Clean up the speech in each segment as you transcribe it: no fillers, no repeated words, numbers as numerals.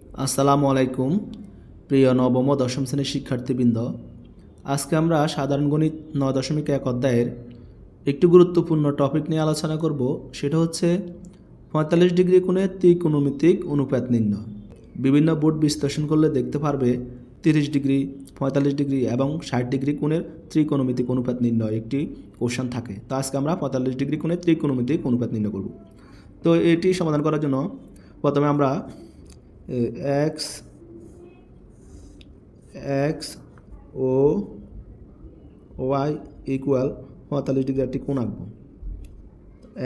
আসসালামু আলাইকুম প্রিয় নবম ও দশম শ্রেণীর শিক্ষার্থীবৃন্দ। আজকে আমরা সাধারণ গণিত 9.1 অধ্যায়ের একটি গুরুত্বপূর্ণ টপিক নিয়ে আলোচনা করব। সেটা হচ্ছে 45 ডিগ্রি কোণে ত্রিকোণমিতিক অনুপাত নির্ণয়। বিভিন্ন বোর্ড বিশ্লেষণ করলে দেখতে পারবে 30 ডিগ্রি, 45 ডিগ্রি এবং 60 ডিগ্রি কোণের ত্রিকোণমিতিক অনুপাত নির্ণয় একটি কোশ্চেন থাকে। তো আজকে আমরা 45 ডিগ্রি কোণের ত্রিকোণমিতিক অনুপাত নির্ণয় করব। তো এটি সমাধান করার জন্য প্রথমে আমরা এক্স এক্স ও ওয়াই ইকুয়াল 45 ডিগ্রি একটি কোণ আঁকবো।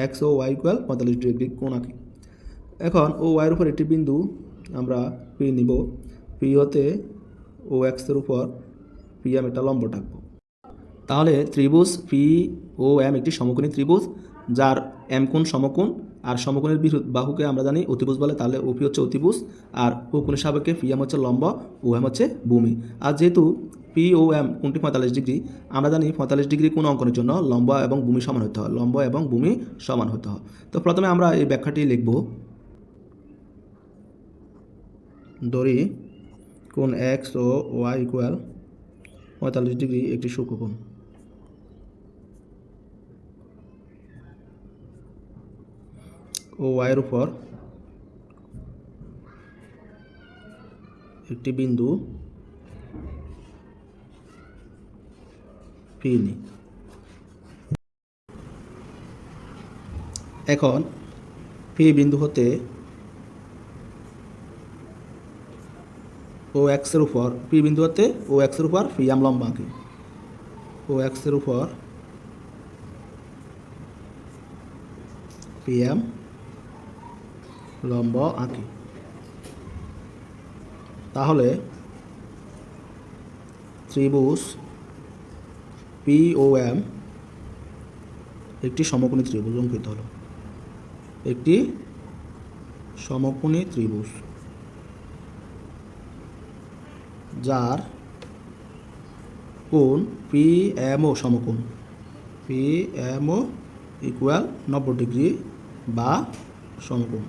এক্স ও ওয়াই ইকুয়াল 45 ডিগ্রি কোণ আঁকি। এখন ও ওয়াইয়ের উপর একটি বিন্দু আমরা পি নিব। পি হতে ও এক্সের উপর পি এম একটা লম্ব টাকবো। তাহলে ত্রিভুজ পি ও এম একটি সমকোণী ত্রিভুজ, যার এম কোণ সমকোণ আর সমকোণের বিরোধ বাহুকে আমরা জানি অতিভুজ বলে। তাহলে ওপি হচ্ছে অতিভুজ আর ও কোণের সাপেক্ষে পি এম হচ্ছে লম্ব, ও এম হচ্ছে ভূমি। আর যেহেতু পি ও এম কোণটি 45 ডিগ্রি, আমরা জানি 45 ডিগ্রি কোণ অঙ্কনের জন্য লম্ব এবং ভূমি সমান হতে হয়, লম্ব এবং ভূমি সমান হতে হয়। তো প্রথমে আমরা এই ব্যাখ্যাটি লিখব। ধরি কোণ এক্স ও ওয়াই ইকুয়াল 45 ডিগ্রি একটি সূক্ষ্মকোণ। ও ওয়াইয়ের উপর একটি বিন্দু পি নি। এখন পি বিন্দু হতে ও এক্সের উপর পি বিন্দু হতে ও এক্সের উপর পি এম লম্ব আঁকি। ও এক্সের উপর পি এম লম্ব আঁকি। তাহলে ত্রিভুজ পি ও এম একটি সমকোণী ত্রিভুজ অঙ্কিত হলো। একটি সমকোণী ত্রিভুজ যার কোণ পি এম ও সমকোণ, P M O equal 90 degree বা সমকোণ।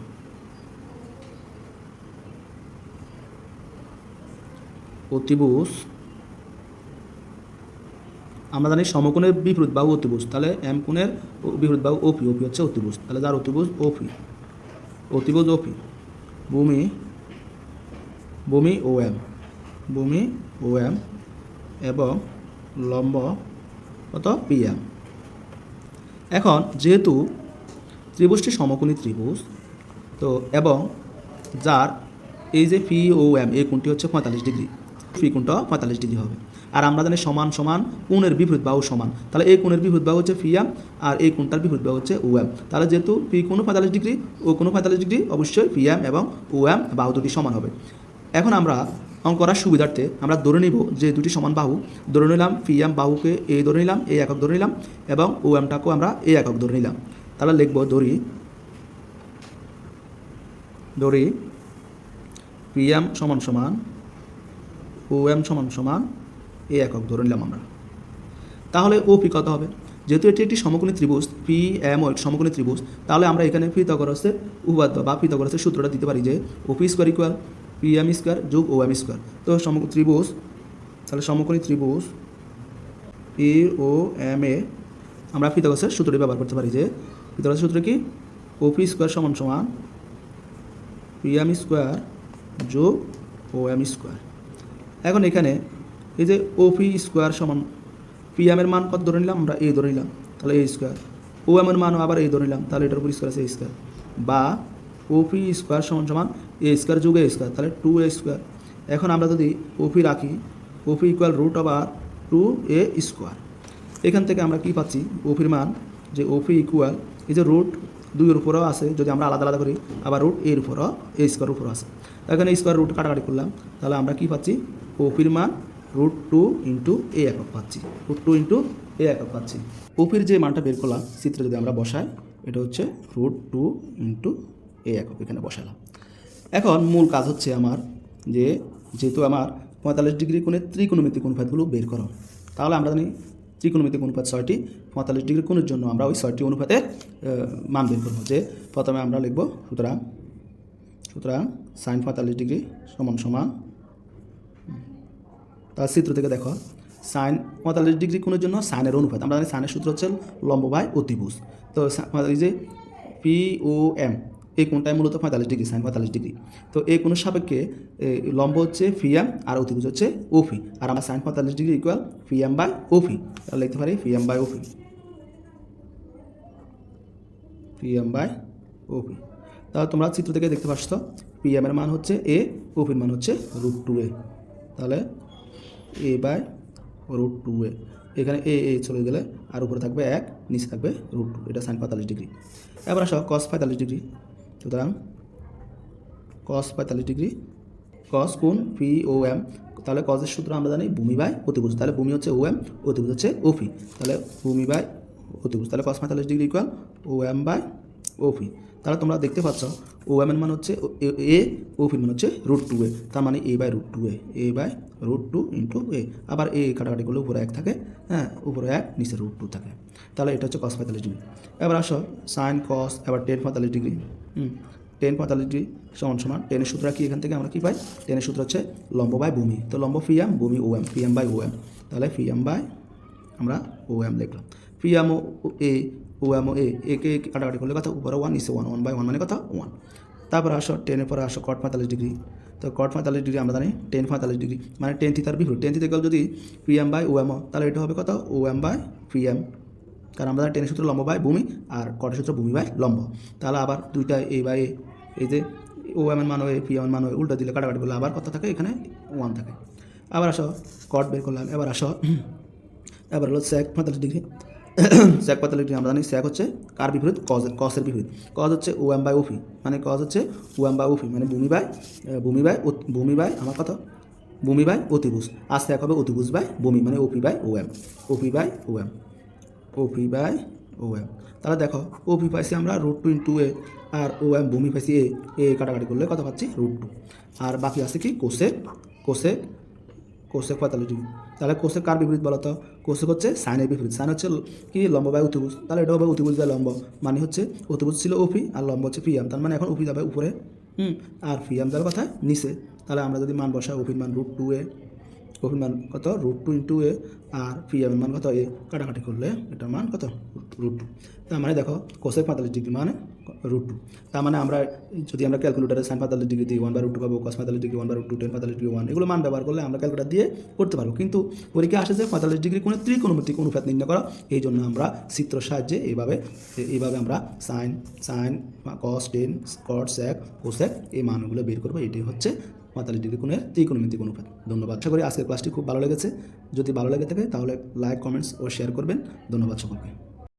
অতিভুজ আমরা জানি সমকোণের বিপরীত বাহু অতিভুজ। তাহলে এম কোণের বিপরীত বাহু ওপি, ওপি হচ্ছে অতিভুজ। তাহলে যার অতিভুজ ওপি, অতিভুজ ওপি। ভূমি ভূমি ও এম, ভূমি ও এম এবং লম্ব কত পি এম। এখন যেহেতু ত্রিভুজটি সমকোণী ত্রিভুজ, তো এবং যার এই যে পি ও এম এই কোণটি হচ্ছে 45 ডিগ্রি, পি কোণটা 45 ডিগ্রি হবে। আর আমরা জানি সমান সমান কোণের বিপরীত বাহু সমান। তাহলে এই কোণের বিপরীত বাহু হচ্ছে পি এম আর এই কোণটার বিপরীত বাহু হচ্ছে ও এম। তাহলে যেহেতু পি কোণও 45 ডিগ্রি ও কোণও 45 ডিগ্রি, অবশ্যই পি এম এবং ও এম বাহু দুটি সমান হবে। এখন আমরা অঙ্ক করার সুবিধার্থে আমরা ধরে নিব যে দুটি সমান বাহু। ধরে নিলাম পি এম বাহুকে এ ধরে নিলাম, এ একক ধরে নিলাম এবং ও এমটাকেও আমরা এ একক ধরে নিলাম। তাহলে লিখব ধরি পি এম সমান সমান ও এম সমান সমান এ একক ধরে নিলাম আমরা। তাহলে ও পি কত হবে? যেহেতু এটি একটি সমকোণী ত্রিভুজ, পি এম ও একটি সমকোণী ত্রিভুজ, তাহলে আমরা এখানে পিথাগোরাসের উপপাদ্য বা পিথাগোরাসের সূত্রটা দিতে পারি যে O P square equal P M square যোগ ও এম স্কোয়ার। তো ত্রিভুজ, তাহলে সমকোণী ত্রিভুজ পি ও এম এ আমরা পিথাগোরাসের সূত্রটি ব্যবহার করতে পারি যে পিথাগোরাসের সূত্র কি? ও পি স্কোয়ার সমান সমান পি এম স্কোয়ার যোগ ও এম স্কোয়ার। এখন এখানে এই যে ও পি স্কোয়ার সমান পি এমের মান কত ধরে নিলাম আমরা? এ ধরে নিলাম, তাহলে এ স্কোয়ার। ও এমের মানও আবার এ ধরে নিলাম, তাহলে এটার উপর স্কোয়ার আছে এ স্কোয়ার। বা ও পি স্কোয়ার সমান সমান এ স্কোয়ার যোগ এ স্কোয়ার, তাহলে 2a স্কোয়ার। এখন আমরা যদি ও পি রাখি, O P equal root over 2a square. এখান থেকে আমরা কী পাচ্ছি? ও পির মান যে ও পি ইকুয়াল এই যে রুট 2-এর উপরেও আছে, যদি আমরা আলাদা আলাদা করি, আবার রুট এর উপরও এ স্কোয়ার উপরও আছে। এখানে স্কোয়ার রুট কাটাকাটি করলাম, তাহলে আমরা কী পাচ্ছি? ও পির মান √2 ইন্টু এ একক পাচ্ছি, √2 ইন্টু এ একক পাচ্ছি। ওপির যে মানটা বের করলাম চিত্রে যদি আমরা বসাই, এটা হচ্ছে √2 ইন্টু এ একক এখানে বসালাম। এখন মূল কাজ হচ্ছে আমার যেহেতু আমার 45 ডিগ্রি কোণের ত্রিকোণমিতিক অনুপাতগুলো বের করো। তাহলে আমরা জানি ত্রিকোণমিতিক অনুপাত 6টি। 45 ডিগ্রি কোণের জন্য আমরা ওই 6টি অনুপাতের মান বের করবো। যে প্রথমে আমরা লিখব সুতরাং সাইন 45 ডিগ্রি সমান সমান, তার চিত্র থেকে দেখো সাইন 45 ডিগ্রি কোণের জন্য সাইনের অনুপাত, আমরা জানি সাইনের সূত্র হচ্ছে লম্ব বাই অতিভুজ। তো এই যে পি ও এম, এই কোণটায় মূলত 45 ডিগ্রি, সাইন 45 ডিগ্রি। তো এই কোণের সাপেক্ষে লম্ব হচ্ছে ফি এম আর অতিভুজ হচ্ছে ওফি, আর আমরা সাইন 45 ডিগ্রি equal P M by OP, তাহলে লিখতে পারি P M by OP, P M by OP. তাহলে তোমরা চিত্র থেকে দেখতে পাচ্ছ পি এম এর মান হচ্ছে এ, ওপির মান হচ্ছে √2a, তাহলে এ বাই √2a, এখানে এ চলে গেলে আর উপরে থাকবে 1, নিচে থাকবে √2, এটা সাইন 45 ডিগ্রি। এবার আসো কস 45 ডিগ্রি, সুতরাং কস 45 ডিগ্রি, কস কোণ পি ও এম, তাহলে কসের সূত্র আমরা জানি ভূমি বাই অতিভুজ, তাহলে ভূমি হচ্ছে ও এম, অতিভুজ হচ্ছে ওপি, তাহলে ভূমি বাই অতিভুজ, তাহলে কস 45 ডিগ্রি equal O M by OP. তাহলে তোমরা দেখতে পাচ্ছ ও এম এর মান হচ্ছে এ, ওপির মান হচ্ছে √2a, তার মানে A by √2a, A by √2 into A, আবার এ কাটাকাটি করলে উপরে 1 থাকে, হ্যাঁ উপরে 1 নিচে √2 থাকে, তাহলে এটা হচ্ছে কস 45 ডিগ্রি। এবার আসো সাইন কস, এবার টেন 45 ডিগ্রি, টেন 45 ডিগ্রি সমান সমান, টেনের সূত্র কি এখান থেকে আমরা কী পাই, টেনের সূত্র হচ্ছে লম্ব বাই ভূমি, তো লম্ব ফি এম, ভূমি ও এম, ফি এম বাই ও এম, তাহলে ফি এম বাই আমরা ও এম লিখলাম, ফি এম ও এ, ও এম ও একে কাটাকাটি করলে কথা উপরে 1 নিচে 1, 1 বাই 1 মানে কথা 1। তারপর আসো টেনের পরে আসো কট 45 ডিগ্রি, তো কট 45 ডিগ্রি আমরা জানি টেন 45 ডিগ্রি মানে টেন থিটার বিপরীত, টেন থিটা যদি P M by O M, তাহলে এটা হবে কত O M by P M, কারণ আমরা টেনের সূত্র লম্ব বাই ভূমি আর কটের সূত্র ভূমি বাই লম্ব, তাহলে আবার দুইটা এ বাই এ, এই যে ও এম এর মান হয় পি এম এর মান হয়, উল্টা দিলে কাটাকাটি করলে আবার কত থাকে, এখানে 1 থাকে। আবার আসো কট বের করলাম, এবার আসো এবার হলো স্যাক 45 ডিগ্রি, স্যাক 45 ডিগ্রি আমরা জানি স্যাক হচ্ছে কার বিপরীত, কসের বিপরীত, কস হচ্ছে ও এম বাই ওপি, মানে কস হচ্ছে ও এম বাই ওপি, মানে ভূমি বাই আমার কত ভূমি বাই অতিভুজ, আর স্যাক হবে অতিভুজ বাই ভূমি, মানে OP by O M, OP by O M, OP by O M. তাহলে দেখো ওপি পাইছি আমরা √2 ইন্টু এ, আর ও এম ভূমি পাইছি এ কাটাকাটি করলে কত পাচ্ছি √2, আর বাকি আছে কি কোসেক, কোসেক 45 ডিগ্রি, তাহলে কোসেক কার বিপরীত বলতো, কোসেক হচ্ছে সাইনের বিপরীত, সাইন হচ্ছে কি লম্ব বাই অতিভুজ, তাহলে এটা হবে অতিভুজ বাই লম্ব, মানে হচ্ছে অতিভুজ ছিল ওপি আর লম্ব হচ্ছে পি এম, তার মানে এখন ওপি যাবে উপরে, আর পি এম যাবে কোথায় নিচে, তাহলে আমরা যদি মান বসাই ওপির মান √2a, ওপির মান কত √2 ইন্টু এ, আর পি এম এর মান কত এ, কাটাকাটি করলে এটার মান কত √2, তার মানে দেখো কোসেক 45 ডিগ্রি মানে √2, তার মানে আমরা যদি আমরা ক্যালকুলেটারে সাইন 45 ডিগ্রি দিয়ে 1/√2 পাবো, কস 45 ডিগ্রি 1/√2, টেন 45 ডিগ্রি 1, এগুলো মান ব্যবহার করলে আমরা ক্যালকুলেটার দিয়ে করতে পারবো, কিন্তু পরীক্ষা আসে যে 45 ডিগ্রি কোণে ত্রিকোণমিতিক অনুপাত নির্ণয় করা, এই জন্য আমরা চিত্রের সাহায্যে এইভাবে আমরা সাইন কস, টেন, কট, স্যাক, কোসেক এই মানগুলো বের করবো, এটাই হচ্ছে 45 ডিগ্রি কোণের ত্রিকোণমিতিক অনুপাত। ধন্যবাদ, আশা করি আজকের ক্লাসটি খুব ভালো লেগেছে, যদি ভালো লেগে থাকে তাহলে লাইক, কমেন্টস ও শেয়ার করবেন। ধন্যবাদ সকলকে।